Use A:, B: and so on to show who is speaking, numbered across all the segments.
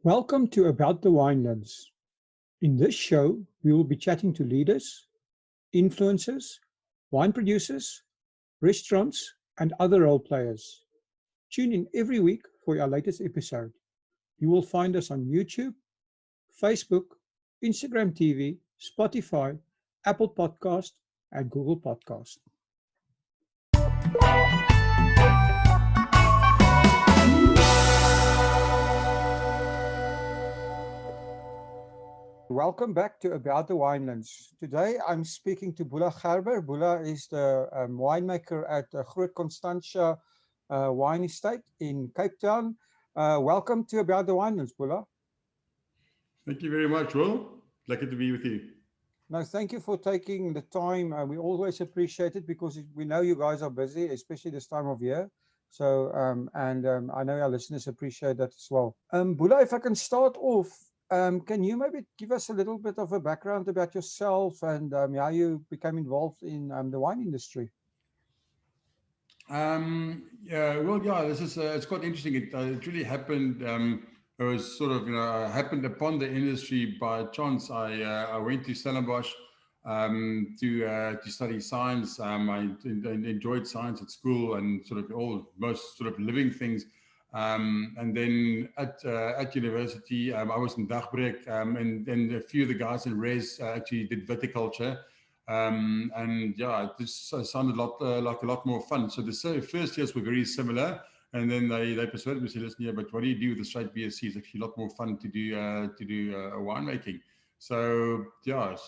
A: Welcome to About the Winelands. In this show, we will be chatting to leaders, influencers, wine producers, restaurants, and other role players. Tune in every week for our latest episode. You will find us on YouTube, Facebook, Instagram TV, Spotify, Apple Podcast, and Google Podcast. Welcome back to About the Winelands. Today I'm speaking to Boela Gerber. Boela is the winemaker at Groot Constantia wine estate in Cape Town. Welcome to About the Winelands, Boela.
B: Thank you very much, Will. Lucky to be with you.
A: No, thank you for taking the time. We always appreciate it because we know you guys are busy, especially this time of year. So, I know our listeners appreciate that as well. Boela, if I can start off, can you maybe give us a little bit of a background about yourself and how you became involved in the wine industry?
B: This is it's quite interesting. It really happened. It was sort of happened upon the industry by chance. I went to Stellenbosch to study science. I enjoyed science at school and sort of most sort of living things. And then at university, I was in Dagbreek, and a few of the guys in Res actually did viticulture. It just sounded like a lot more fun. So the first years were very similar. And then they persuaded me to say, listen, yeah, but what do you do with the straight BSc? It's actually a lot more fun to do winemaking. So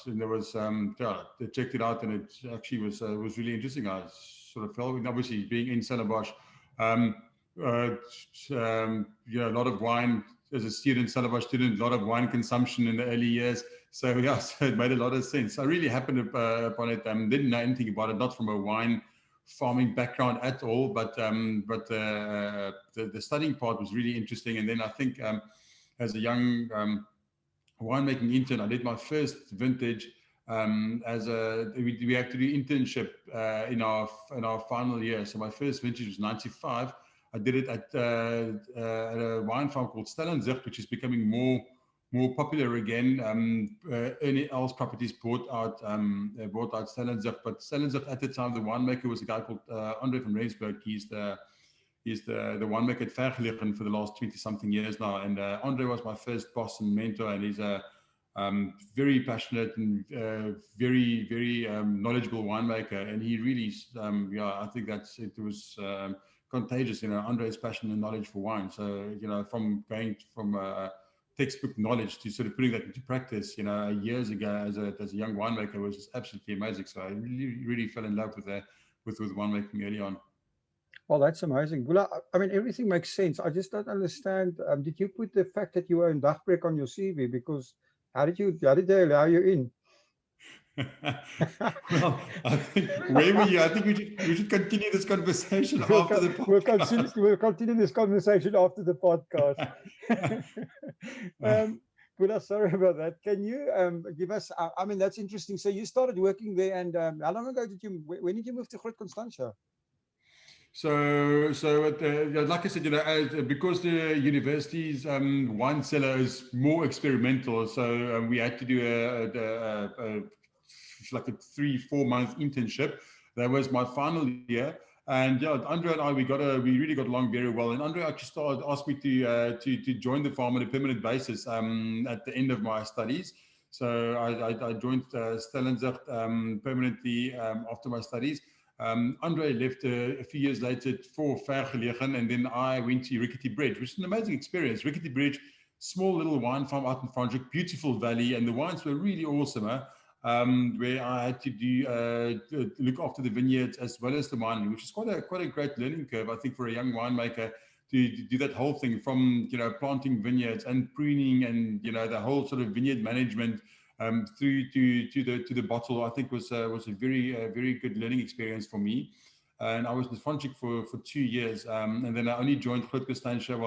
B: and there was they checked it out, and it actually was really interesting. I sort of felt, obviously being in Stellenbosch, a lot of wine as a student, Stellenbosch student, a lot of wine consumption in the early years. So so it made a lot of sense. I really happened upon it. Didn't know anything about it, not from a wine farming background at all, but the studying part was really interesting. And then I think as a young winemaking intern, I did my first vintage we have to do internship in our final year. So my first vintage was 95. I did it at a wine farm called Stel, which is becoming more popular again. Ernie Els Properties bought out Stel, but Stel at the time, the winemaker was a guy called Andre van Rensburg. He's the winemaker at Vergelegen for the last 20-something years now. And Andre was my first boss and mentor, and he's a very passionate and very, very knowledgeable winemaker. And he really, I think it was contagious, Andre's passion and knowledge for wine. So, from going from textbook knowledge to sort of putting that into practice, years ago as a young winemaker was just absolutely amazing. So I really, really fell in love with winemaking early on.
A: Well, that's amazing. Boela, I mean, everything makes sense. I just don't understand. Did you put the fact that you were in Dagbreek on your CV? Because how did they allow you in?
B: Well, I think where were you? I think we should continue this conversation after the podcast.
A: We'll continue this conversation after the podcast. Boela, sorry about that. Can you give us? I mean, that's interesting. So you started working there, and how long ago when did you move to Groot Constantia?
B: So like I said, because the university's wine cellar is more experimental, so we had to do like a 3-4 month internship. That was my final year, and Andre and I we really got along very well. And Andre actually asked me to join the farm on a permanent basis at the end of my studies. So I joined Stellenzicht permanently after my studies. Andre left a few years later for Vergelegen, and then I went to Rickety Bridge, which is an amazing experience. Rickety Bridge, small little wine farm out in Franschhoek, beautiful valley, and the wines were really awesome. Where I had to look after the vineyards as well as the winery, which is quite a great learning curve, I think, for a young winemaker to do that whole thing from planting vineyards and pruning and the whole sort of vineyard management. Through to the bottle, I think was a very good learning experience for me. And I was with Franschhoek for 2 years, and then I only joined Groot Constantia.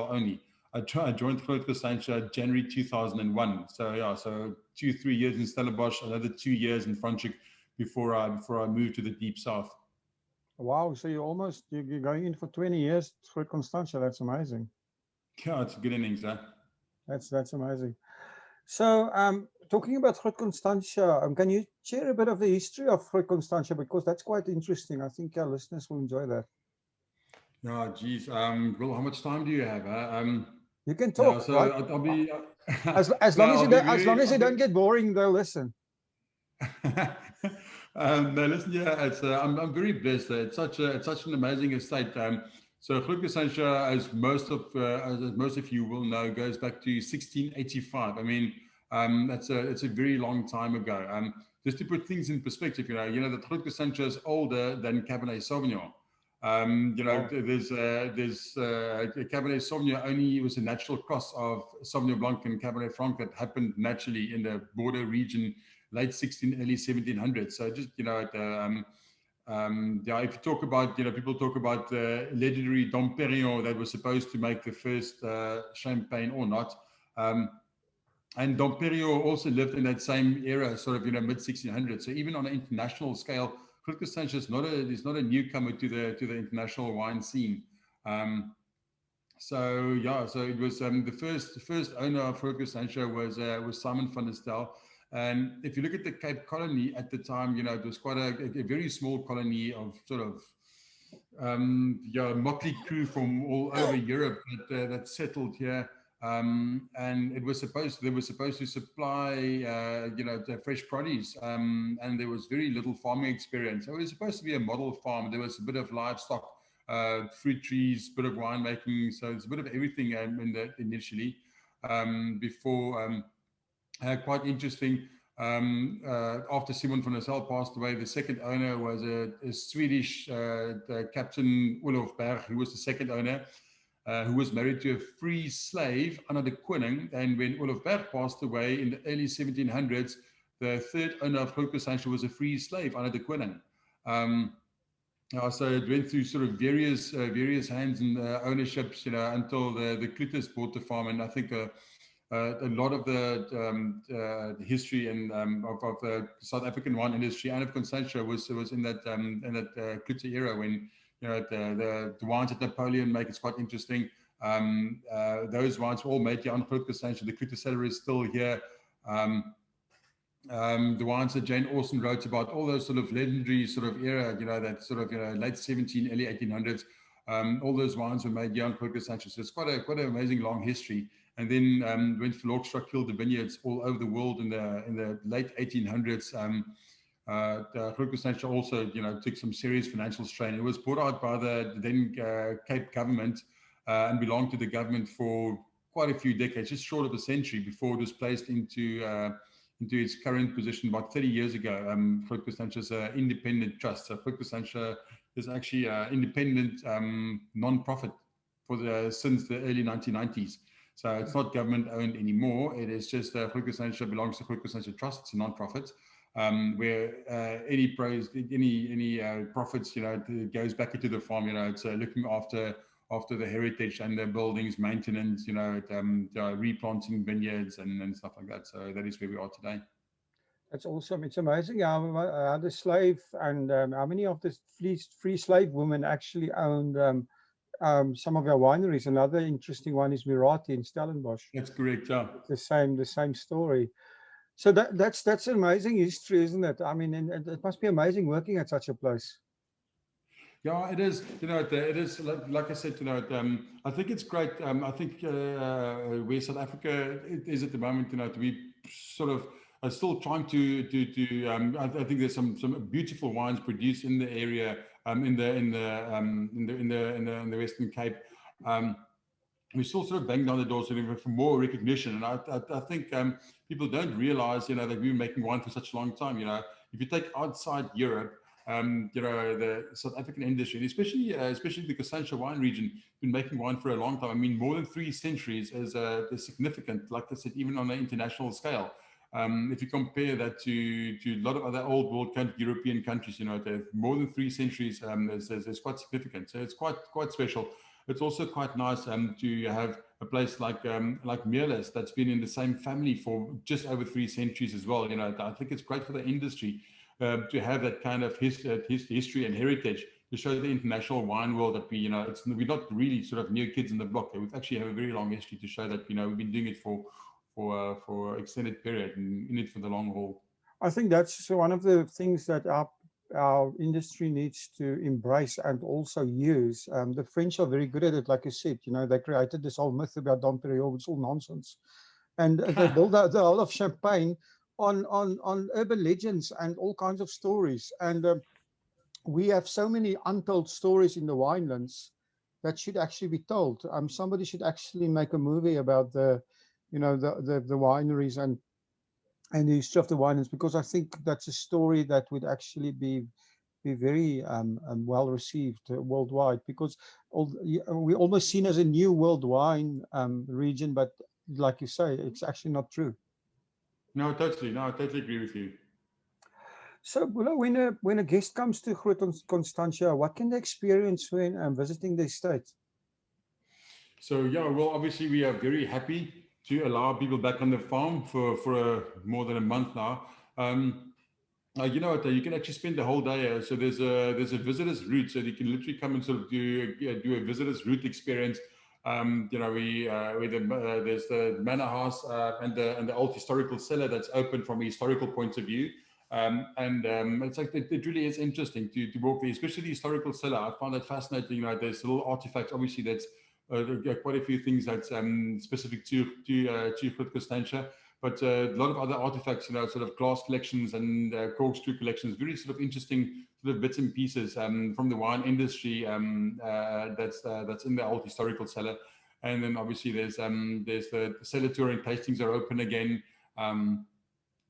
B: I joined Groot Constantia January 2001. So 2-3 years in Stellenbosch, another 2 years in Franschhoek before I moved to the deep south.
A: Wow! So you're going in for 20 years Groot Constantia. That's amazing.
B: Yeah, it's a good innings, huh?
A: That's amazing. So, talking about Groot Constantia, can you share a bit of the history of Groot Constantia, because that's quite interesting. I think our listeners will enjoy that.
B: Yeah, geez. Will, how much time do you have?
A: You can
B: Yeah,
A: talk,
B: so
A: right?
B: I'll be.
A: As
B: No,
A: long as
B: I'll
A: you
B: be
A: don't, as long
B: very.
A: as
B: I'll
A: you
B: be.
A: don't get boring, they'll listen.
B: No, listen, yeah, I'm very blessed. It's such an amazing estate. So Groot Constantia, as most of you will know, goes back to 1685. I mean, it's a very long time ago. Just to put things in perspective, that Groot Constantia is older than Cabernet Sauvignon.
A: Wow.
B: Cabernet Sauvignon only was a natural cross of Sauvignon Blanc and Cabernet Franc that happened naturally in the border region, late 16, early 1700s. So just, yeah, if you talk about, people talk about the legendary Dom Perignon that was supposed to make the first champagne or not. Um, and Dom Perignon also lived in that same era, sort of, mid 1600s. So even on an international scale, Groot Constantia is not a newcomer to the international wine scene. Um, so yeah, so it was the first owner of Groot Constantia was Simon van der Stel. And if you look at the Cape Colony at the time, it was quite a very small colony of sort of yeah, motley crew from all over Europe that settled here. And they were supposed to supply, the fresh produce, and there was very little farming experience. So it was supposed to be a model farm. There was a bit of livestock, fruit trees, bit of winemaking. So it's a bit of everything initially, before. Quite interesting. After Simon van der Stel passed away, the second owner was a Swedish Captain Olof Berg, who was the second owner, who was married to a free slave, Anna de Koning. And when Olof Berg passed away in the early 1700s, the third owner of Groot Constantia was a free slave, Anna de Koning. So it went through sort of various hands and ownerships, until the Clutes bought the farm. And I think a lot of the history and of the South African wine industry and of Constantia was in that Clute era, when the wines that Napoleon make. It's quite interesting. Those wines were all made here on Groot Constantia. The Clute cellar is still here. Um, the wines that Jane Austen wrote about, all those sort of legendary sort of era, that sort of late 17, early 1800s. All those wines were made young Groot Constantia. So it's quite an amazing long history. And then when Philorchstra killed the vineyards all over the world in the late 1800s, Groot Constantia also took some serious financial strain. It was bought out by the then Cape government, and belonged to the government for quite a few decades, just short of a century, before it was placed into its current position about 30 years ago. Groot Constantia is an independent trust. So Groot Constantia is actually an independent non-profit since the early 1990s. So it's not government owned anymore. It is just Groot Constantia belongs to Groot Constantia Trust. It's a non-profit, where any profits, it goes back into the farm. It's looking after the heritage and the buildings, maintenance, replanting vineyards and stuff like that. So that is where we are today.
A: That's awesome. It's amazing how the slave and how many of the free slave women actually owned some of our wineries. Another interesting one is Mirati in Stellenbosch.
B: That's correct. Yeah.
A: It's the same story. So that's an amazing history, isn't it? I mean, and it must be amazing working at such a place.
B: Yeah, it is. It is like I said. I think it's great. I think where South Africa is at the moment, to be sort of still trying to. I think there's some beautiful wines produced in the area, in the Western Cape. Um, we still sort of bang down the doors for more recognition, and I think people don't realize, that we've been making wine for such a long time. If you take outside Europe, the South African industry, and especially the Constantia wine region, been making wine for a long time. I mean, more than 3 centuries is significant. Like I said, even on an international scale. If you compare that to a lot of other old world European countries, more than 3 centuries is quite significant. So it's quite special. It's also quite nice to have a place like Mirles that's been in the same family for just over 3 centuries as well. I think it's great for the industry to have that kind of history and heritage, show the international wine world that we're not really sort of new kids in the block. We actually have a very long history to show that we've been doing it for extended period and in it for the long haul.
A: I think that's one of the things that our industry needs to embrace and also use. The French are very good at it, like you said. They created this whole myth about Dom Perignon, it's all nonsense, and they build out the whole of Champagne on urban legends and all kinds of stories. And we have so many untold stories in the winelands that should actually be told. Somebody should actually make a movie about the wineries and the history of the winelands, because I think that's a story that would actually be very well received worldwide, because we're almost seen as a new world wine region, but like you say, it's actually not true.
B: No, totally. No, I totally agree with you.
A: So, when a guest comes to Groot Constantia, what can they experience when visiting the estate?
B: So yeah, well, obviously we are very happy to allow people back on the farm for more than a month now. You know what? You can actually spend the whole day. So there's a visitor's route, so you can literally come and sort of do a visitor's route experience. There's the manor house and the old historical cellar that's open from a historical point of view. It's like it really is interesting to walk there, especially the historical cellar. I find that fascinating. There's little artifacts. Obviously, that's quite a few things that's specific to Groot Constantia, but a lot of other artifacts, sort of glass collections and corkscrew collections, very sort of interesting sort of bits and pieces from the wine industry that's in the old historical cellar. And then obviously there's the cellar tour and tastings are open again.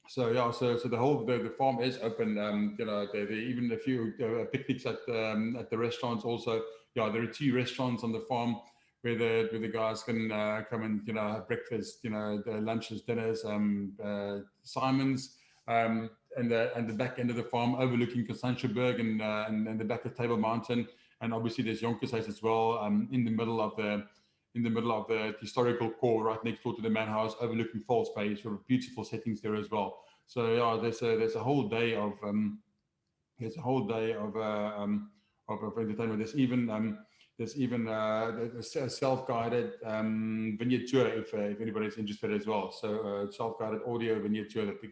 B: So yeah, so the farm is open. There even a few picnics at the restaurants also. Yeah, there are 2 restaurants on the farm where the guys can come and have breakfast, the lunches, dinners, Simon's, and the back end of the farm overlooking Constantiaberg and the back of Table Mountain, and obviously there's Jonkershuis as well in the middle of the historical core, right next door to the manor house, overlooking False Bay. Sort of beautiful settings there as well. So yeah, there's a whole day of entertainment. There's even a self-guided vineyard tour if anybody's interested as well. So self-guided audio vineyard tour that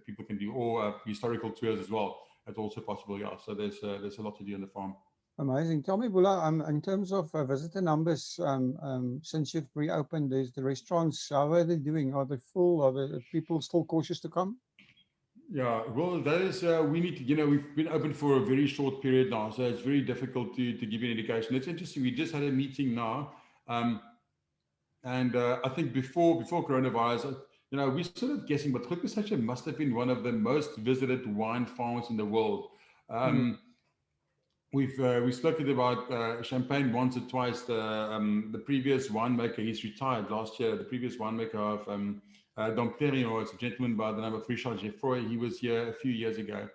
B: people can do, or historical tours as well. That's also possible. Yeah. So there's a lot to do on the farm.
A: Amazing. Tell me, Boela, in terms of visitor numbers, since you've reopened the restaurants, how are they doing? Are they full? Are the people still cautious to come?
B: Yeah, well, that is, we need to, we've been open for a very short period now, so it's very difficult to give you an indication. It's interesting. We just had a meeting now, and I think before coronavirus, we're sort of guessing, but Groot Constantia must have been one of the most visited wine farms in the world. We've spoken about Champagne once or twice. The previous winemaker, he's retired last year. The previous winemaker of Dom Perignon, it's a gentleman by the name of Richard Geoffroy. He was here a few years ago,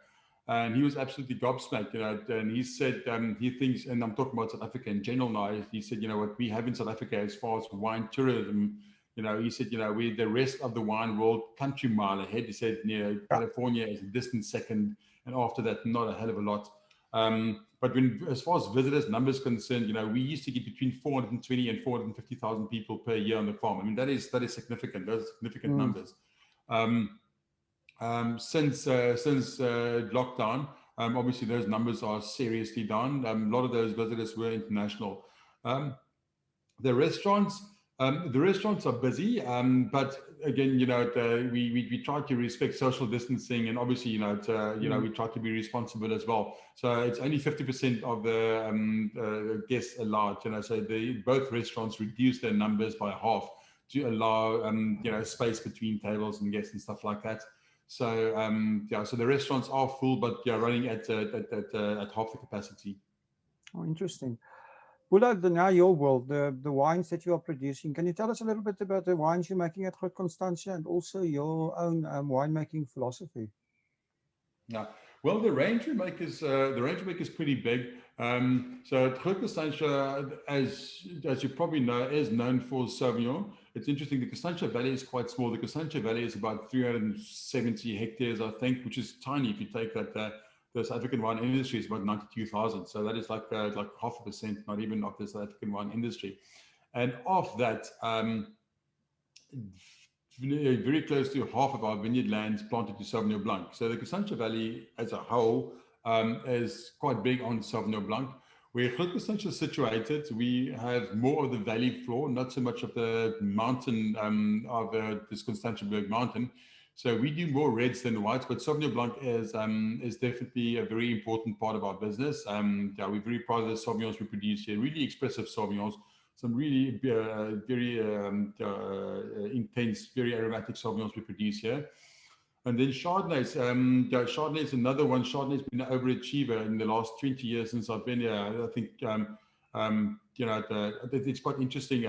B: and he was absolutely gobsmacked. And he said he thinks, and I'm talking about South Africa in general now. He said, what we have in South Africa as far as wine tourism, he said, we the rest of the wine world country mile ahead. He said, California is a distant second, and after that, not a hell of a lot. But as far as visitors numbers concerned, we used to get between 420 and 450,000 people per year on the farm. I mean, that is significant. Those are significant numbers. Since lockdown, obviously those numbers are seriously down. A lot of those visitors were international. The restaurants are busy, but again, we try to respect social distancing, and obviously, we try to be responsible as well. So it's only 50% of the guests allowed. So both restaurants reduce their numbers by half to allow space between tables and guests and stuff like that. So so the restaurants are full, but running at half the capacity.
A: Oh, interesting. Boela, now your world, the wines that you are producing. Can you tell us a little bit about the wines you're making at Groot Constantia and also your own winemaking philosophy?
B: Yeah, well, the range we make is pretty big. So Groot Constantia, as you probably know, is known for Sauvignon. It's interesting. The Constantia Valley is quite small. The Constantia Valley is about 370 hectares, I think, which is tiny if you take that the South African wine industry is about 92,000. So that is like 0.5%, not even of the South African wine industry. And of that, very close to half of our vineyard lands planted to Sauvignon Blanc. So the Constantia Valley as a whole is quite big on Sauvignon Blanc. Where Groot Constantia is situated, we have more of the valley floor, not so much of the mountain of this Constantiaberg mountain. So we do more reds than whites, but Sauvignon Blanc is definitely a very important part of our business. Yeah, we're very proud of the Sauvignons we produce here, really expressive Sauvignons, some really very intense, very aromatic Sauvignons we produce here. And then Chardonnays. Chardonnay is another one. Chardonnay's been an overachiever in the last 20 years since I've been here. I think, it's quite interesting.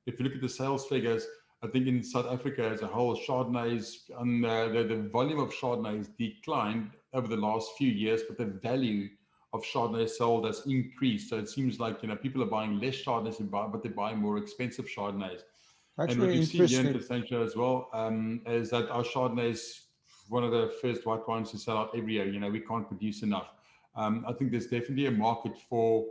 B: If you look at the sales figures, I think in South Africa as a whole, Chardonnays, the volume of Chardonnays declined over the last few years, but the value of Chardonnay sold has increased. So it seems like, people are buying less Chardonnays, but they're buying more expensive Chardonnays.
A: That's
B: And what
A: very
B: you've seen here in
A: interesting.
B: Constantia as well is that our Chardonnays, one of the first white wines to sell out every year. We can't produce enough. I think there's definitely a market for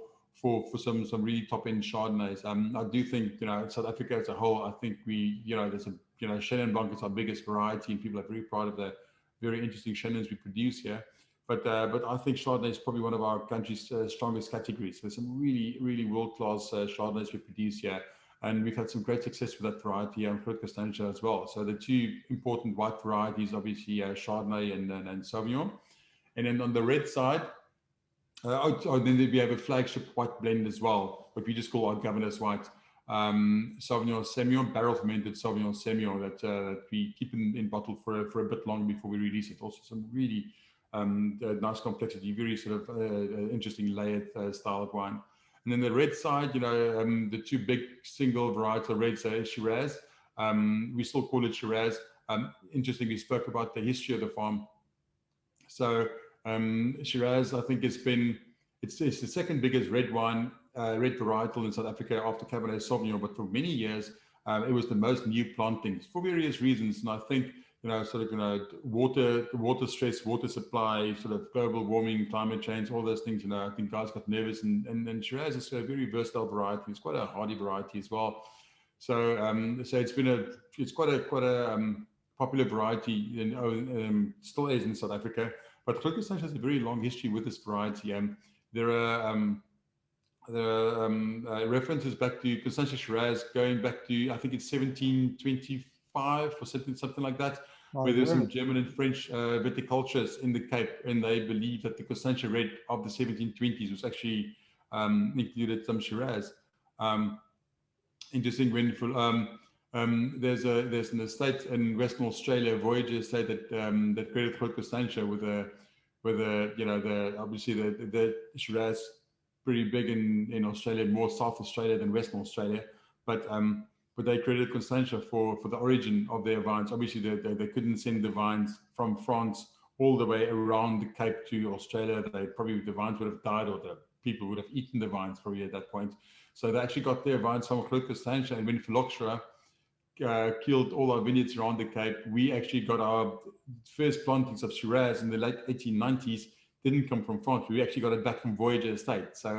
B: some really top end Chardonnays. I do think South Africa as a whole. I think there's a Chenin Blanc is our biggest variety, and people are very proud of the very interesting Chenins we produce here. But I think Chardonnay is probably one of our country's strongest categories. There's some really world class Chardonnays we produce here. And we've had some great success with that variety and Groot Constantia as well. So the two important white varieties, obviously Chardonnay and Sauvignon. And then on the red side, then we have a flagship white blend as well, what we just call our Governor's White. Sauvignon Semillon, barrel fermented Sauvignon Semillon that we keep in bottle for a bit long before we release it. Also some really nice complexity, very sort of interesting layered style of wine. And then the red side, the two big single varietal reds are Shiraz. We still call it Shiraz. Interestingly, we spoke about the history of the farm. So Shiraz, I think it's the second biggest red wine, red varietal in South Africa after Cabernet Sauvignon. But for many years, it was the most new plantings for various reasons. And I think water stress, water supply, sort of global warming, climate change, all those things. I think guys got nervous, and Shiraz is a very versatile variety. It's quite a hardy variety as well. So it's quite a popular variety, and still is in South Africa. But Groot Constantia has a very long history with this variety. There are references back to Constantia Shiraz going back to, I think it's 1725 or something like that. Where there's some German and French viticulturists in the Cape, and they believe that the Constantia red of the 1720s was actually included some Shiraz. Interesting there's an estate in Western Australia, Voyager estate that created Groot Constantia with obviously the Shiraz pretty big in Australia, more South Australia than Western Australia, but they created Constantia for the origin of their vines. Obviously, they couldn't send the vines from France all the way around the Cape to Australia. The vines would have died, or the people would have eaten the vines probably at that point. So they actually got their vines from Groot Constantia, and when phylloxera killed all our vineyards around the Cape, we actually got our first plantings of Shiraz in the late 1890s. Didn't come from France. We actually got it back from Voyager Estate. So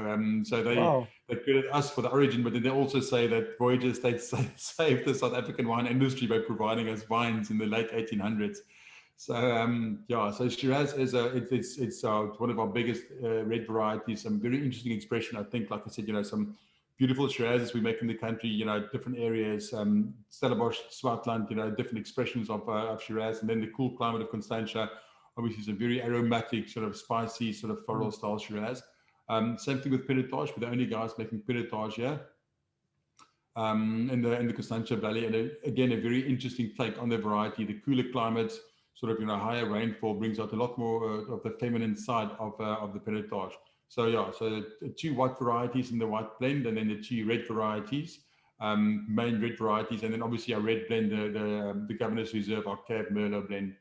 B: they credit us for the origin, but then they also say that Voyager Estate saved the South African wine industry by providing us vines in the late 1800s. So so Shiraz is it's one of our biggest red varieties. Some very interesting expression, I think. Like I said, some beautiful Shirazes we make in the country. Different areas, Stellenbosch, Swartland. Different expressions of Shiraz, and then the cool climate of Constantia. Obviously, it's a very aromatic, sort of spicy, sort of floral style Shiraz. Same thing with Peritage. We're the only guys making Peritage here in the Constantia Valley. And again, a very interesting take on the variety. The cooler climates, sort of higher rainfall, brings out a lot more of the feminine side of the Peritage. So the two white varieties in the white blend, and then the two red varieties, main red varieties, and then obviously our red blend, the Governor's Reserve, our Cab Merlot blend.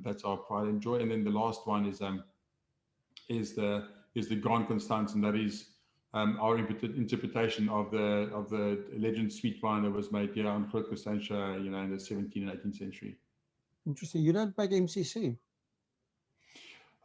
B: That's our pride and joy. And then the last one is the Groot Constantia, and that is our interpretation of the legend sweet wine that was made here on Groot Constantia, in the 17th and 18th century.
A: Interesting. You don't make MCC?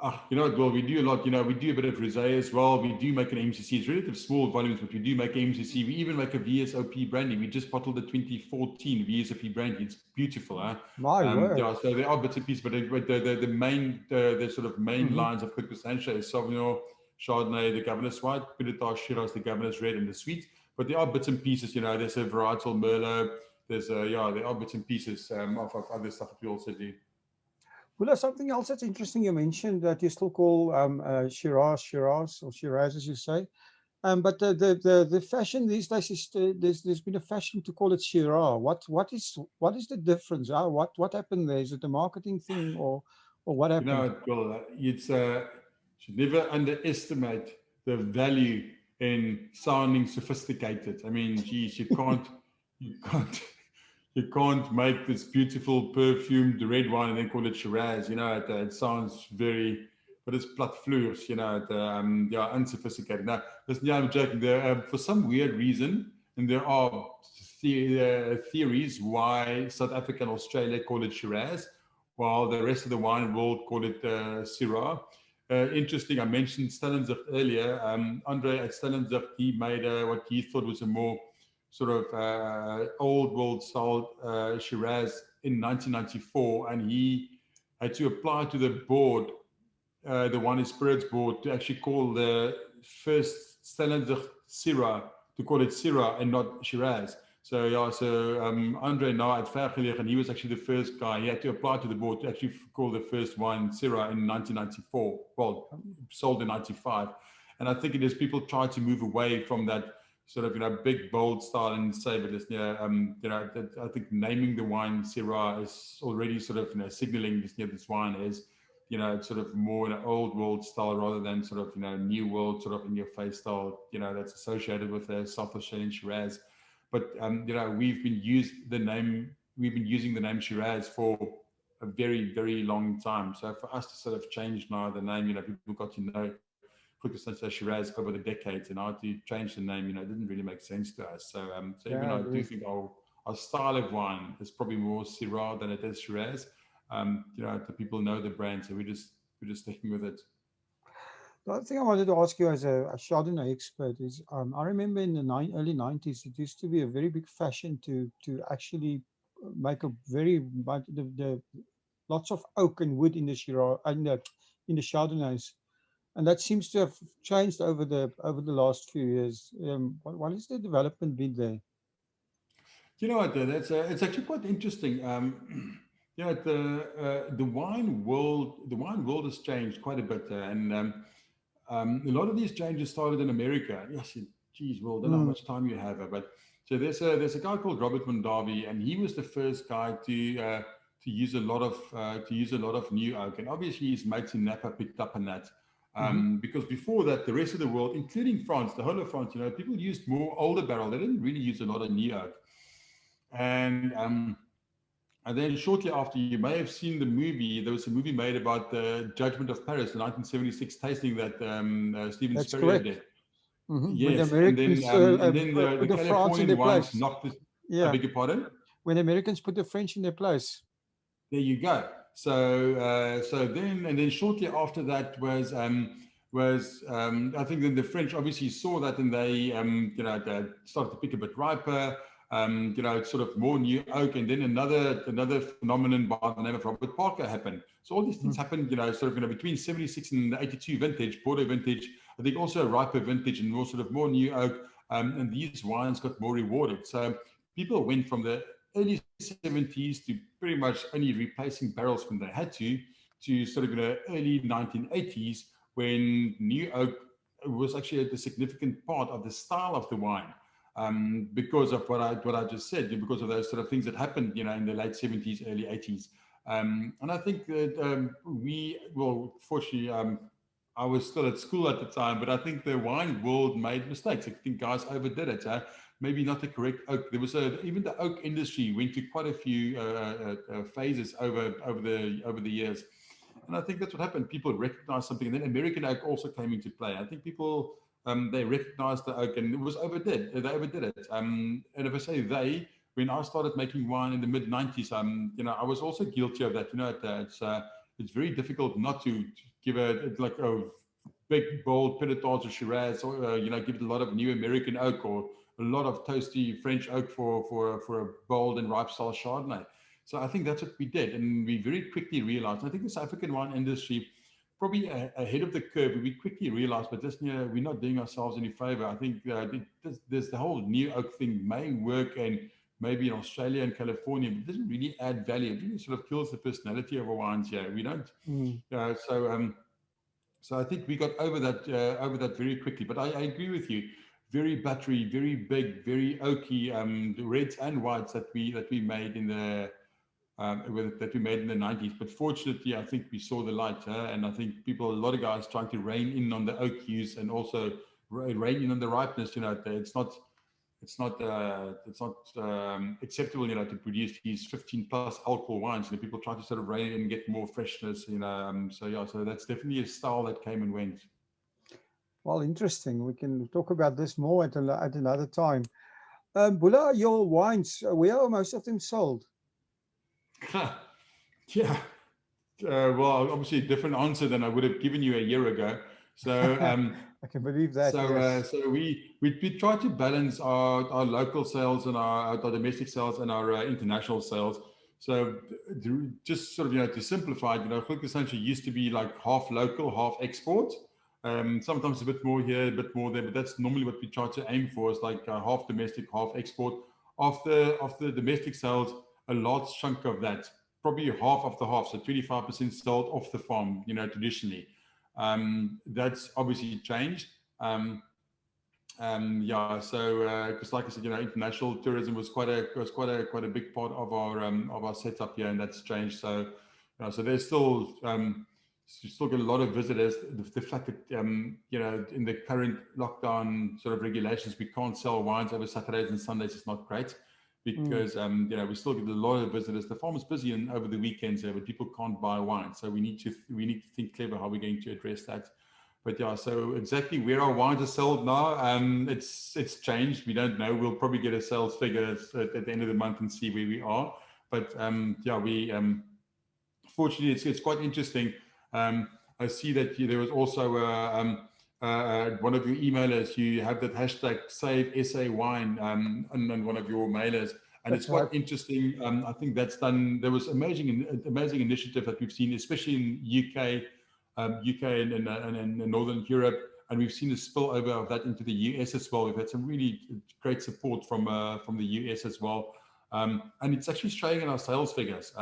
B: You know what, well, we do a lot. We do a bit of rosé as well. We do make an MCC. It's relative small volumes, but we do make MCC. We even make a VSOP brandy. We just bottled the 2014 VSOP brandy. It's beautiful, huh?
A: My word.
B: Yeah, so there are bits and pieces, but the main, the sort of main
A: Hmm.
B: lines of Groot Constantia is Sauvignon, Chardonnay, the Governor's White, Pinotage, Shiraz, the Governor's Red, and the Sweet. But there are bits and pieces. There's a varietal Merlot. There are bits and pieces of other stuff that we also do.
A: Well, there's something else that's interesting. You mentioned that you still call Shiraz, or Shiraz, as you say. But the fashion these days is there's been a fashion to call it Syrah. What is the difference? What happened there? Is it a marketing thing, or what happened?
B: Well, it's should never underestimate the value in sounding sophisticated. I mean, geez, you can't, you can't make this beautiful perfumed red wine and then call it Shiraz. It sounds very, but it's plat fleurs. Yeah, unsophisticated. Now, listen, yeah, I'm joking. There, for some weird reason, and there are theories why South Africa and Australia call it Shiraz, while the rest of the wine world call it Syrah. Interesting, I mentioned Stellenbosch earlier. Andre at Stellenbosch, he made what he thought was a more sort of old world style Shiraz in 1994, and he had to apply to the board, the Wine and Spirits board, to actually call the first Stellenbosch Syrah, to call it Syrah and not Shiraz. So yeah, Andre now at Vergelegen, and he was actually the first guy. He had to apply to the board to actually call the first wine Syrah in 1994. Well, sold in 95. And I think it is people try to move away from that sort of big bold style and say, but it's I think naming the wine Syrah is already sort of signaling this wine is it's sort of more an old world style rather than sort of new world sort of in your face style that's associated with the South Australian Shiraz. But we've been using the name Shiraz for a very, very long time. So for us to sort of change now the name, people got to know Groot Constantia Shiraz over the decades, and now to change the name, it didn't really make sense to us. So even
A: Yeah, I
B: though I do
A: agree.
B: think our style of wine is probably more Syrah than it is Shiraz. The people know the brand, so we're just sticking with it.
A: The other thing I wanted to ask you as a Chardonnay expert is, I remember in the early 90s, it used to be a very big fashion to actually make a very the lots of oak and wood in the Shiraz in the Chardonnays, and that seems to have changed over the last few years. What is the development been there?
B: You know what? It's actually quite interesting. The wine world has changed quite a bit, and a lot of these changes started in America. Yes, geez, well, I don't know how
A: Mm,
B: much time you have, but so there's a guy called Robert Mondavi, and he was the first guy to use a lot of new oak, and obviously his mates in Napa picked up on that.
A: hmm.
B: Because before that, the rest of the world, including France, the whole of France, people used more older barrel. They didn't really use a lot of new oak. And and then shortly after, you may have seen the movie. There was a movie made about the Judgment of Paris, the 1976 tasting that Steven
A: That's
B: Spurrier
A: correct.
B: did.
A: When the
B: Yes, and then
A: Americans
B: the
A: put the France in their
B: Californian wines
A: place.
B: knocked this. I
A: Yeah,
B: beg your pardon.
A: when the Americans put the French in their place.
B: There you go. So then shortly after that was I think then the French obviously saw that, and they started to pick a bit riper. Sort of more new oak, and then another phenomenon by the name of Robert Parker happened. So all these things
A: Mhm.
B: happened, sort of between 76 and the 82 vintage, Bordeaux vintage. I think also a riper vintage and more new oak, and these wines got more rewarded. So people went from the early 70s to pretty much only replacing barrels when they had to sort of early 1980s when new oak was actually a significant part of the style of the wine, because of what I just said, because of those sort of things that happened, in the late 70s, early 80s. And I think that fortunately, I was still at school at the time, but I think the wine world made mistakes. I think guys overdid it. Maybe not the correct oak. There was even the oak industry went through quite a few phases over the years, and I think that's what happened. People recognized something, and then American oak also came into play. I think people they recognized the oak, and it was overdid. They overdid it. And if I say they, when I started making wine in the mid '90s, I was also guilty of that. it's very difficult not to give like a big, bold Pinotage or Shiraz, or give it a lot of new American oak or a lot of toasty French oak for a bold and ripe style Chardonnay. So I think that's what we did, and we very quickly realized. I think the South African wine industry, probably ahead of the curve, we quickly realized, but this year we're not doing ourselves any favor. I think there's the whole new oak thing may work, and maybe in Australia and California, but it doesn't really add value. It really sort of kills the personality of our wines here. We don't.
A: Mm.
B: So I think we got over that very quickly. But I agree with you. Very buttery, very big, very oaky. The reds and whites that we made in the that we made in the 90s. But fortunately, I think we saw the light, and I think a lot of guys trying to rein in on the oak use and also rein in on the ripeness. It's not acceptable, to produce these 15 plus alcohol wines. People try to sort of rein in and get more freshness, So that's definitely a style that came and went.
A: Well, interesting. We can talk about this more at another time. Boela, your wines, where are most of them sold?
B: Yeah. Well, obviously a different answer than I would have given you a year ago. So
A: I can believe that.
B: So,
A: yes.
B: so we try to balance our local sales and our domestic sales and our international sales. So, just sort of to simplify, Groot Constantia used to be like half local, half export. Sometimes a bit more here, a bit more there, but that's normally what we try to aim for, is like half domestic, half export. Of the domestic sales, a large chunk of that, probably half of the half, so 25% sold off the farm, traditionally. That's obviously changed. So because like I said, international tourism was quite a big part of our setup here, and that's changed. So so there's still you still get a lot of visitors. The fact that in the current lockdown sort of regulations, we can't sell wines over Saturdays and Sundays is not great, because we still get a lot of visitors. The farm is busy and over the weekends, but people can't buy wine. So we need to think clever how we're going to address that. But yeah, so exactly where our wines are sold now, it's changed. We don't know. We'll probably get a sales figure at the end of the month and see where we are. But we fortunately it's quite interesting. I see that there was also one of your emailers. You have that hashtag Save SA Wine on one of your mailers, and
A: That's
B: it's quite
A: right.
B: interesting. I think that's done. There was amazing initiative that we've seen, especially in UK and Northern Europe, and we've seen the spillover of that into the US as well. We've had some really great support from the US as well. And it's actually showing in our sales figures.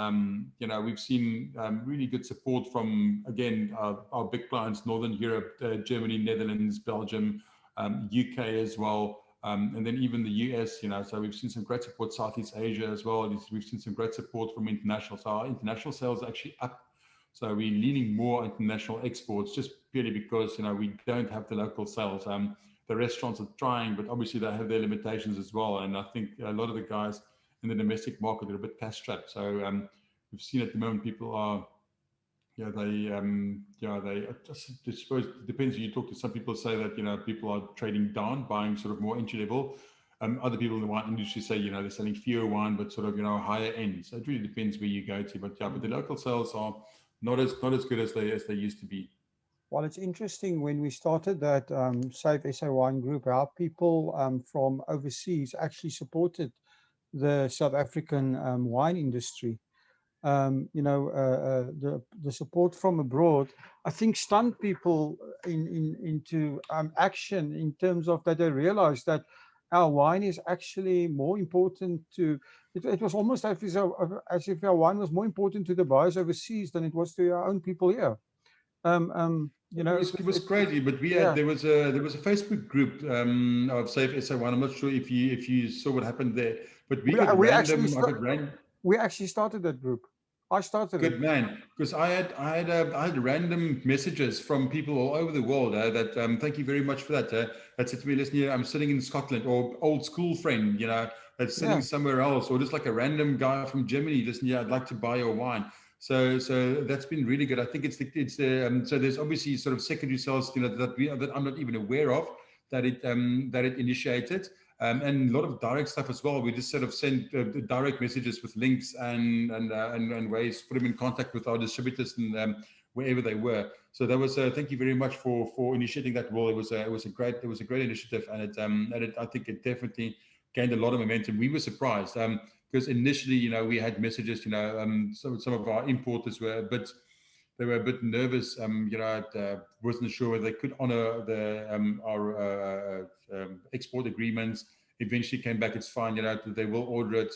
B: We've seen really good support from, again, our big clients, Northern Europe, Germany, Netherlands, Belgium, UK as well, and then even the US, so we've seen some great support, Southeast Asia as well. We've seen some great support from international. So our international sales are actually up. So we're leaning more on international exports, just purely because, we don't have the local sales. The restaurants are trying, but obviously they have their limitations as well. And I think a lot of the guys in the domestic market are a bit cash strapped. So we've seen at the moment people are, I suppose it depends. You talk to some people, say that, people are trading down, buying sort of more entry level. Other people in the wine industry say, they're selling fewer wine, but sort of, higher end. So it really depends where you go to. But but the local sales are not as good as they used to be.
A: Well, it's interesting when we started that Save SA Wine Group, how people from overseas actually supported the South African wine industry. The support from abroad, I think, stunned people into action, in terms of that they realized that our wine is actually more important to. It was almost as if our wine was more important to the buyers overseas than it was to our own people here.
B: It was crazy, but there was a Facebook group of Save SA Wine. I'm not sure if you saw what happened there, but we got random.
A: We actually started that group. I started
B: Good man, because I had random messages from people all over the world that thank you very much for that. That said to me, listen, I'm sitting in Scotland, or old school friend, that's sitting somewhere else, or just like a random guy from Germany. Listen, I'd like to buy your wine. So that's been really good. I think so there's obviously sort of secondary sales, that I'm not even aware of, that it initiated. and a lot of direct stuff as well. We just sort of sent direct messages with links and ways, put them in contact with our distributors and wherever they were. So that was thank you very much for initiating that. Well, it was a great initiative, and I think it definitely gained a lot of momentum. We were surprised because initially, we had messages, some of our importers were a bit nervous, wasn't sure whether they could honor our export agreements. Eventually came back, it's fine, they will order it,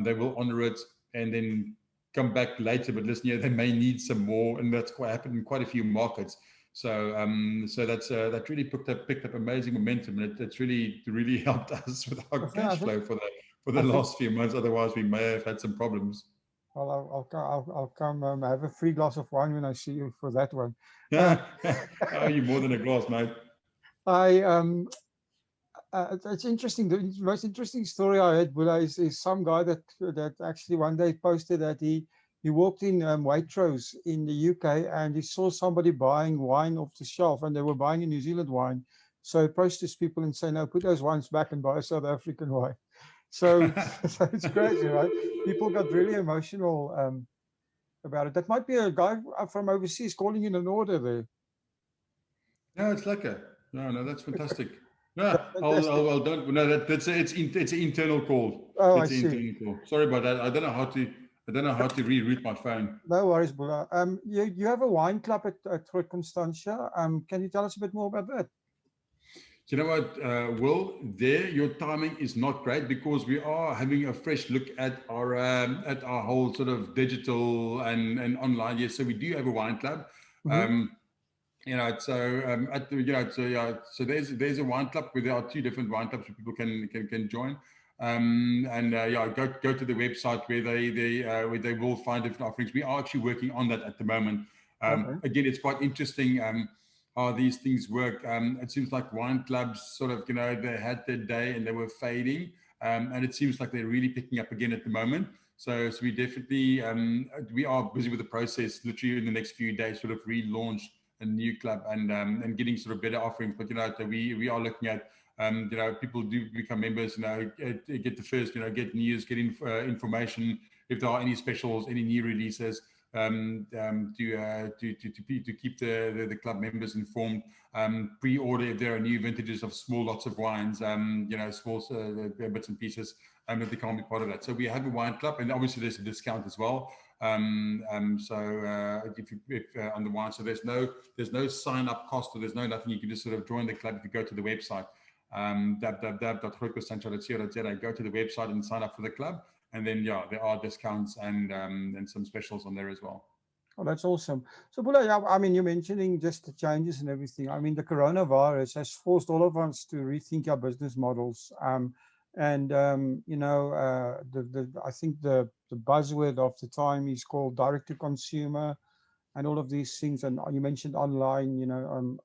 B: they will honor it, and then come back later. But listen, they may need some more, and that's quite happened in quite a few markets. So, that really picked up amazing momentum, and it's really helped us with our cash flow for the last few months. Otherwise, we may have had some problems.
A: I'll come have a free glass of wine when I see you for that one.
B: Oh, you're more than a glass, mate.
A: It's interesting. The most interesting story I heard, Boela, is some guy that actually one day posted that he walked in Waitrose in the UK and he saw somebody buying wine off the shelf, and they were buying a New Zealand wine. So he approached these people and said, "No, put those wines back and buy a South African wine." So, so it's crazy, right? People got really emotional about it. That might be a guy from overseas calling in an order there.
B: No, it's lekker. No, that's fantastic. No, I'll don't. No, it's an internal call.
A: Oh,
B: it's
A: I
B: an
A: see.
B: internal call. Sorry about that. I don't know how to reroute my phone.
A: No worries, Boela. You have a wine club at Groot Constantia. Can you tell us a bit more about that?
B: You know what, Will? Your timing is not great because we are having a fresh look at our whole sort of digital and online. Yes, so we do have a wine club. So there's a wine club where there are two different wine clubs where people can join. Go to the website where they will find different offerings. We are actually working on that at the moment. Again, it's quite interesting how these things work. It seems like wine clubs sort of, they had their day and they were fading. And it seems like they're really picking up again at the moment. So we definitely, we are busy with the process, literally in the next few days, sort of relaunch a new club and getting sort of better offerings. But, we are looking at, people do become members, get the first, get news, get information, if there are any specials, any new releases, to keep the club members informed. Pre-order if there are new vintages of small lots of wines, small bits and pieces, that they can't be part of that. So we have a wine club, and obviously there's a discount as well. If on the wine, so there's no sign up cost, or there's nothing. You can just sort of join the club if you go to the website, www.grootconstantia.co.za. Go to the website and sign up for the club. And then, there are discounts and some specials on there as well.
A: Oh, that's awesome. So, Boela, I mean, you're mentioning just the changes and everything. I mean, the coronavirus has forced all of us to rethink our business models. I think the buzzword of the time is called direct to consumer, and all of these things. And you mentioned online.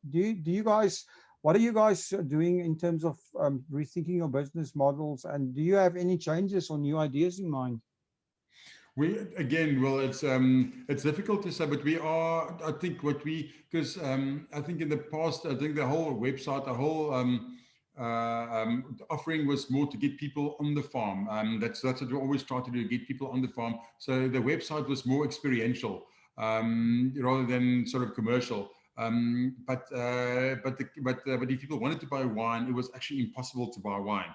A: What are you guys doing in terms of rethinking your business models? And do you have any changes or new ideas in mind?
B: It's difficult to say, but we are. I think because I think in the past, I think the whole website, the whole offering was more to get people on the farm. That's what we always try to do: get people on the farm. So the website was more experiential rather than sort of commercial. But if people wanted to buy wine, it was actually impossible to buy wine.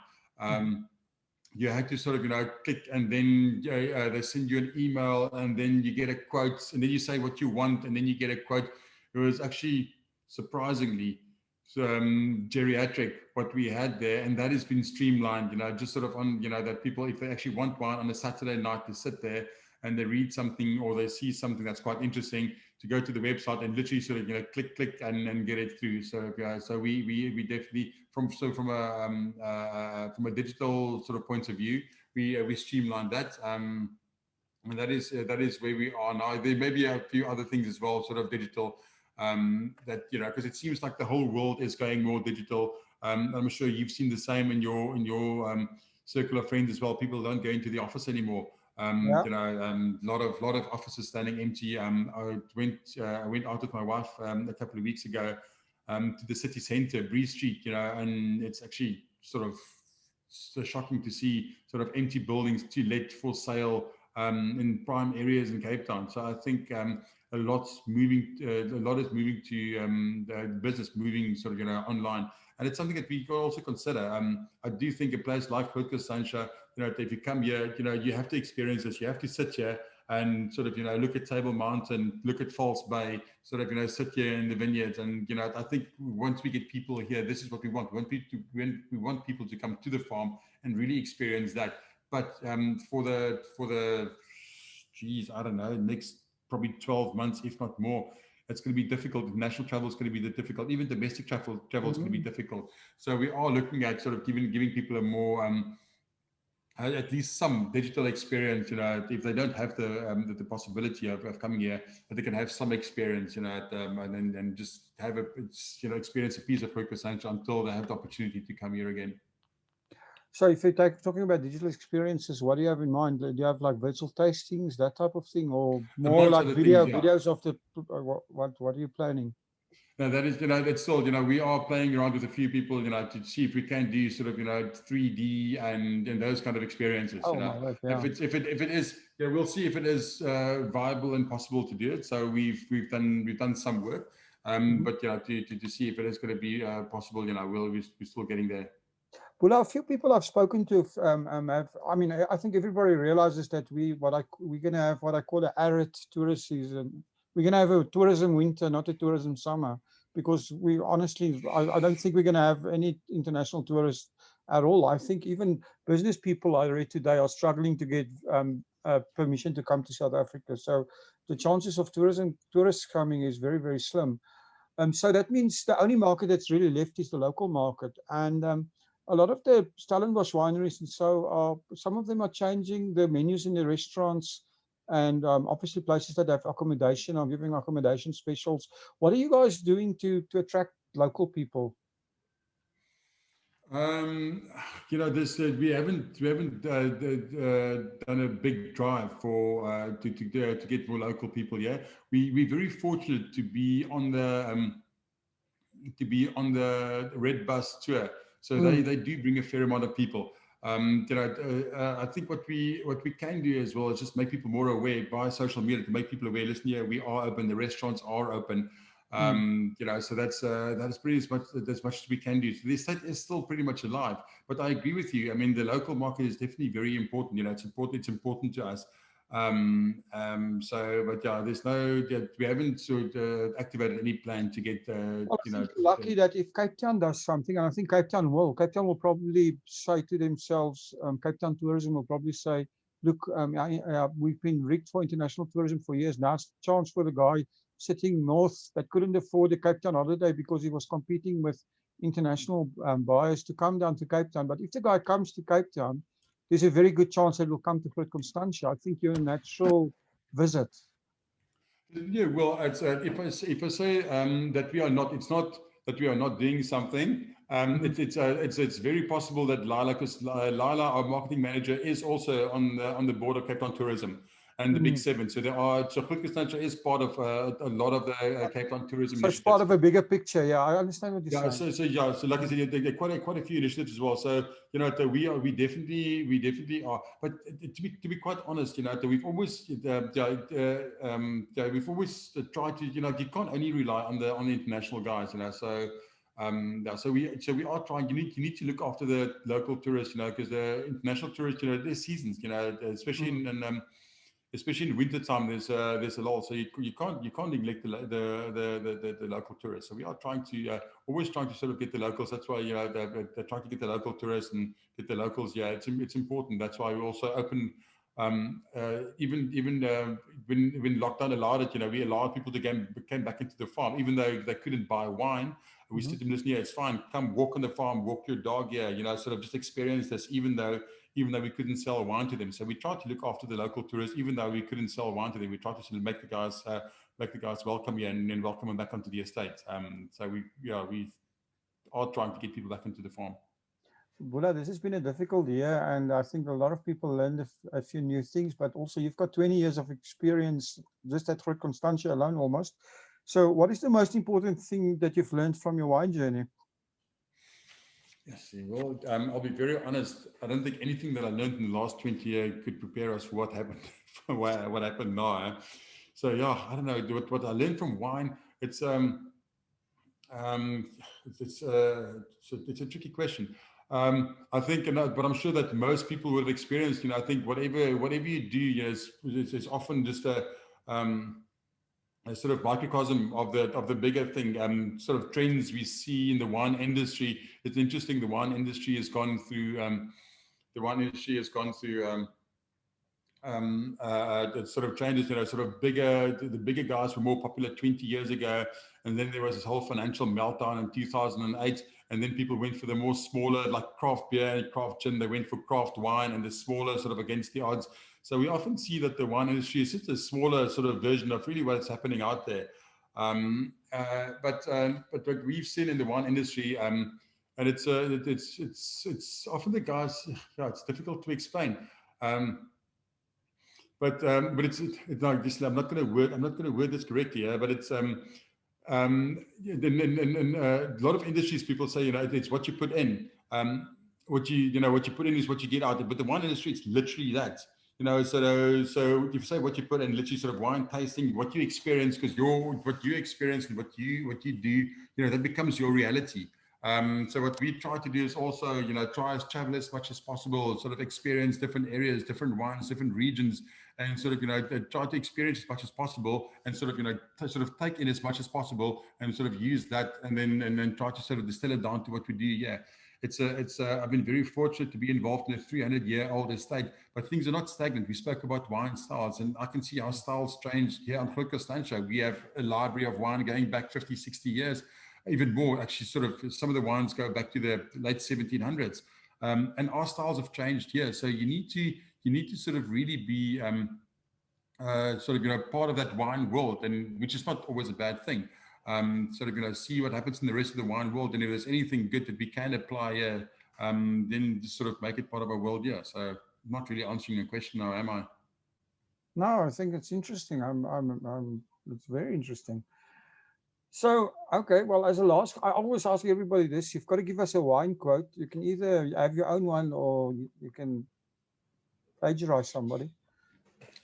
B: You had to sort of, click, and then they send you an email, and then you get a quote, and then you say what you want, and then you get a quote. It was actually surprisingly geriatric what we had there, and that has been streamlined. Just sort of on, that people, if they actually want wine on a Saturday night, to sit there and they read something or they see something that's quite interesting, to go to the website and literally sort of click and get it through. So we definitely from a digital sort of point of view, we streamlined that. And that is where we are now. There may be a few other things as well, sort of digital, that because it seems like the whole world is going more digital. I'm sure you've seen the same in your circle of friends as well. People don't go into the office anymore. A lot of offices standing empty. I went out with my wife a couple of weeks ago to the city centre, Bree Street, and it's actually sort of so shocking to see sort of empty buildings to let for sale in prime areas in Cape Town. So I think a lot's moving, a lot is moving to the business moving sort of online, and it's something that we can also consider. I do think a place like Groot Constantia, if you come here, you have to experience this. You have to sit here and sort of look at Table Mountain, look at False Bay, sort of sit here in the vineyards, and I think once we get people here, this is what we want. We want people to come to the farm and really experience that. But for the geez, I don't know, next probably 12 months, if not more, it's going to be difficult. International travel is going to be difficult. Even domestic travel is going to be difficult. So we are looking at sort of giving people a more at least some digital experience, if they don't have the possibility of coming here, but they can have some experience, and just have experience a piece of Groot Constantia until they have the opportunity to come here again.
A: So if you're talking about digital experiences, what do you have in mind? Do you have like virtual tastings, that type of thing, or more like videos of the, what are you planning?
B: No, that is, that's still, we are playing around with a few people, to see if we can do sort of, 3D and those kind of experiences.
A: Oh, my word, yeah.
B: If it is, we'll see if it is viable and possible to do it. So we've done some work, but to see if it is going to be possible, we're still getting there.
A: Well, a few people I've spoken to I mean, I think everybody realizes that we're going to have what I call an arid tourist season. We're going to have a tourism winter, not a tourism summer, because we honestly, I don't think we're going to have any international tourists at all. I think even business people I read today are struggling to get permission to come to South Africa. So the chances of tourists coming is very, very slim. So that means the only market that's really left is the local market. And a lot of the Stellenbosch wineries and so some of them are changing the menus in the restaurants, and obviously places that have accommodation are giving accommodation specials. What are you guys doing to attract local people?
B: This we haven't done a big drive for to get more local people here. We're very fortunate to be on the Red Bus tour, so they do bring a fair amount of people. I think what we can do as well is just make people more aware by social media, to make people aware. Listen, here we are open, the restaurants are open. So that's pretty as much as we can do. So the estate is still pretty much alive. But I agree with you. I mean, the local market is definitely very important. It's important to us. But yeah, we haven't sort of activated any plan to get.
A: Lucky that if Cape Town does something, and I think Cape Town will probably say to themselves, Cape Town Tourism will probably say, look, we've been rigged for international tourism for years. Now it's a chance for the guy sitting north that couldn't afford a Cape Town holiday because he was competing with international buyers to come down to Cape Town. But if the guy comes to Cape Town, there's a very good chance that will come to Groot Constantia. I think you're a natural visit.
B: Yeah, well, it's, if I say that we are not, it's not that we are not doing something. It's very possible that Lila, because Lila, our marketing manager, is also on the board of Cape Town Tourism and the Big Seven. So Groot Constantia is part of a lot of the Cape Town tourism.
A: So it's part of a bigger picture. Yeah, I understand what you're
B: saying. So like I said, there are quite a few initiatives as well. So we definitely are. But to be quite honest, we've always tried to you can't only rely on the international guys. So we are trying. You need to look after the local tourists, because the international tourists, there's seasons, especially in winter time, there's a lull, so you can't neglect the local tourists. So we are always trying to sort of get the locals. That's why they're trying to get the local tourists and get the locals. Yeah, it's important. That's why we also open. Even when lockdown allowed it, we allowed people to came back into the farm, even though they couldn't buy wine. We said to them, listen, yeah, it's fine. Come walk on the farm, walk your dog. Yeah, sort of just experience this, even though we couldn't sell wine to them. So we tried to look after the local tourists, even though we couldn't sell wine to them. We tried to sort of make the guys welcome here and welcome them back onto the estate. So we are trying to get people back into the farm.
A: Boela, this has been a difficult year, and I think a lot of people learned a few new things, but also you've got 20 years of experience just at Groot Constantia alone almost. So what is the most important thing that you've learned from your wine journey?
B: Yes, well, I'll be very honest. I don't think anything that I learned in the last 20 years could prepare us for what happened, for what happened now. So yeah, I don't know. What I learned from wine, um, it's a tricky question. I think, but I'm sure that most people would have experienced. I think whatever you do, it's often just a sort of microcosm of the bigger thing. Sort of trends we see in the wine industry. It's interesting. The wine industry has gone through the sort of changes. Sort of the bigger guys were more popular 20 years ago, and then there was this whole financial meltdown in 2008, and then people went for the more smaller, like craft beer and craft gin. They went for craft wine and the smaller, sort of against the odds. So we often see that the wine industry is just a smaller sort of version of really what's happening out there. But what we've seen in the wine industry, and it's often the guys. Yeah, it's difficult to explain. But it's not just, I'm not going to word this correctly, but it's in a lot of industries, people say, it's what you put in. What you put in is what you get out. But the wine industry, it's literally that. So if you say what you put in, literally sort of wine tasting, what you experience, because what you experience and what you do, that becomes your reality. So what we try to do is also, try to travel as much as possible, sort of experience different areas, different wines, different regions, and sort of, try to experience as much as possible, and sort of, sort of take in as much as possible, and sort of use that, and then try to sort of distill it down to what we do. Yeah. I've been very fortunate to be involved in a 300-year-old estate, but things are not stagnant. We spoke about wine styles, and I can see how styles change here on Groot Constantia. We have a library of wine going back 50, 60 years, even more. Actually, sort of some of the wines go back to the late 1700s, and our styles have changed here. So you need to sort of really be sort of part of that wine world, and which is not always a bad thing. Sort of see what happens in the rest of the wine world, and if there's anything good that we can apply here, then just sort of make it part of our world. Yeah. So I'm not really answering your question now, am I?
A: No, I think it's interesting. It's very interesting. So, okay, well, as a last, I always ask everybody this: you've got to give us a wine quote. You can either have your own one, or you can plagiarize somebody.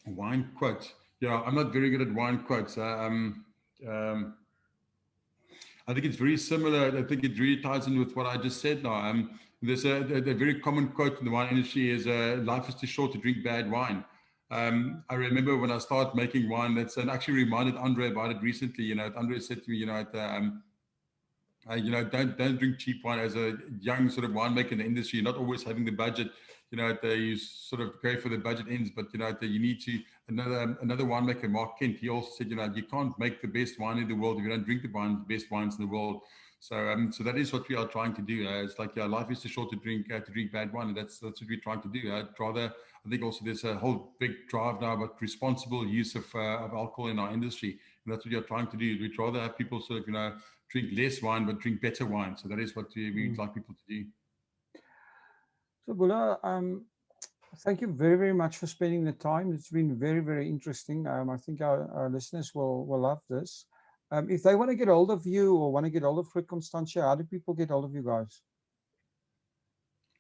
B: Wine quote. Yeah, I'm not very good at wine quotes. I think it's very similar. I think it really ties in with what I just said now. There's a very common quote in the wine industry is, life is too short to drink bad wine. I remember when I started making wine, and actually reminded Andre about it recently. Andre said to me, don't drink cheap wine. As a young sort of winemaker in the industry, you're not always having the budget. You sort of go for the budget ends, but you need to. Another winemaker, Mark Kent, he also said, you can't make the best wine in the world if you don't drink the best wines in the world. So that is what we are trying to do. It's like, life is too short to drink bad wine, and that's what we're trying to do. I think also there's a whole big drive now about responsible use of alcohol in our industry, and that's what we are trying to do. We'd rather have people sort of drink less wine but drink better wine. So that is what we'd like people to do.
A: So, Boela, thank you very, very much for spending the time. It's been very, very interesting. I think our listeners will love this. If they want to get hold of you or want to get hold of Groot Constantia, how do people get hold of you guys?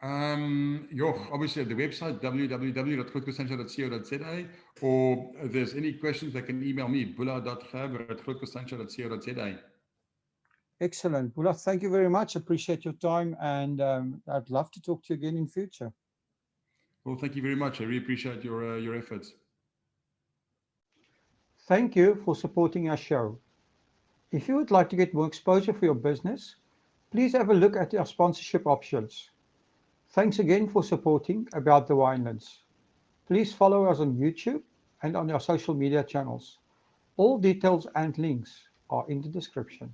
B: Obviously at the website www.grootconstantia.co.za, or if there's any questions, they can email me, boela.gerber@grootconstantia.co.za.
A: Excellent. Boela, thank you very much. Appreciate your time, and I'd love to talk to you again in future.
B: Well, thank you very much. I really appreciate your efforts.
A: Thank you for supporting our show. If you would like to get more exposure for your business, please have a look at our sponsorship options. Thanks again for supporting About the Winelands. Please follow us on YouTube and on our social media channels. All details and links are in the description.